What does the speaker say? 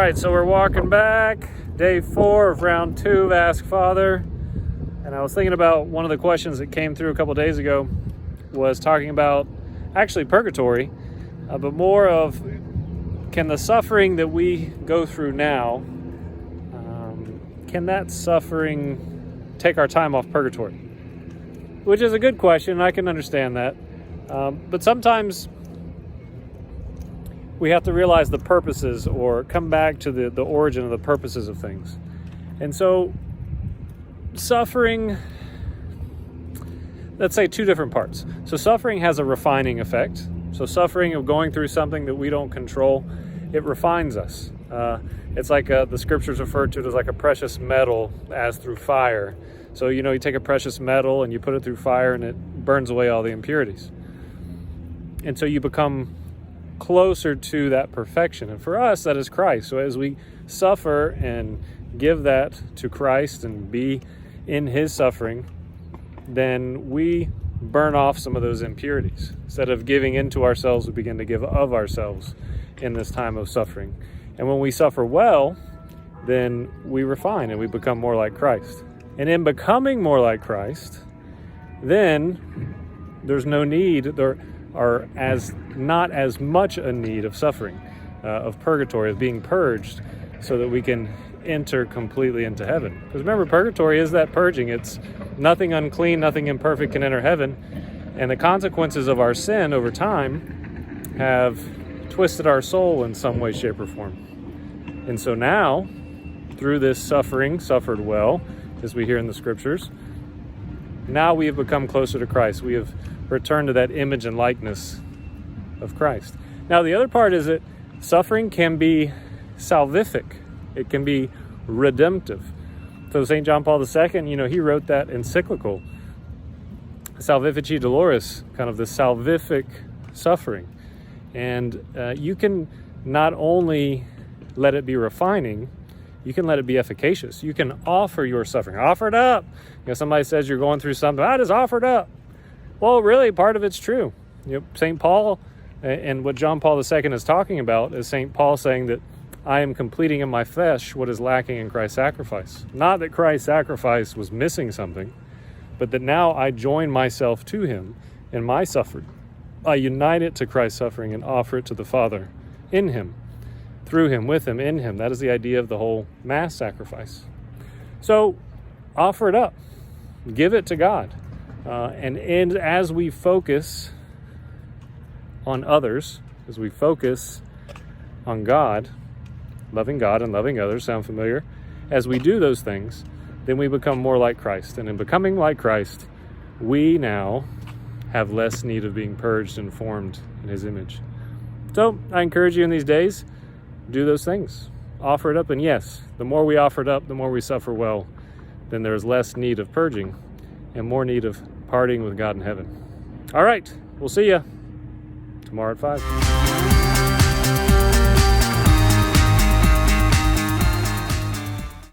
right, so we're walking back, day 4 of round 2 of Ask Father. And I was thinking about one of the questions that came through a couple days ago was talking about actually purgatory, but more of can the suffering that we go through now, can that suffering take our time off purgatory? Which is a good question, and I can understand that. But sometimes we have to realize the purposes or come back to the origin of the purposes of things. And so suffering, let's say 2 different parts. So suffering has a refining effect. So suffering of going through something that we don't control, it refines us. It's like the scriptures refer to it as like a precious metal as through fire. So, you take a precious metal and you put it through fire and it burns away all the impurities. And so you become closer to that perfection. And for us, that is Christ. So as we suffer and give that to Christ and be in his suffering, then we burn off some of those impurities. Instead of giving into ourselves, we begin to give of ourselves in this time of suffering. And when we suffer well, then we refine and we become more like Christ. And in becoming more like Christ, then there's no need, there are not as much a need of suffering, of purgatory, of being purged, so that we can enter completely into heaven. Because remember, purgatory is that purging. It's nothing unclean, nothing imperfect can enter heaven. And the consequences of our sin over time have twisted our soul in some way, shape, or form. And so now, through this suffering, suffered well, as we hear in the scriptures, now we have become closer to Christ. We have returned to that image and likeness of Christ. Now, the other part is that suffering can be salvific. It can be redemptive. So St. John Paul II, he wrote that encyclical, Salvifici Doloris, kind of the salvific suffering. And you can not only let it be refining, you can let it be efficacious. You can offer your suffering. Offer it up. Somebody says you're going through something, I just offer it up. Well, really, part of it's true. St. Paul and what John Paul II is talking about is St. Paul saying that I am completing in my flesh what is lacking in Christ's sacrifice. Not that Christ's sacrifice was missing something, but that now I join myself to him in my suffering. I unite it to Christ's suffering and offer it to the Father in him, through him, with him, in him. That is the idea of the whole Mass sacrifice. So offer it up. Give it to God. And as we focus on others, as we focus on God and loving others, sound familiar? As we do those things, then we become more like Christ. And in becoming like Christ, we now have less need of being purged and formed in his image. So I encourage you in these days, do those things. Offer it up. And yes, the more we offer it up, the more we suffer well, then there's less need of purging and more need of partying with God in heaven. All right, we'll see you tomorrow at 5.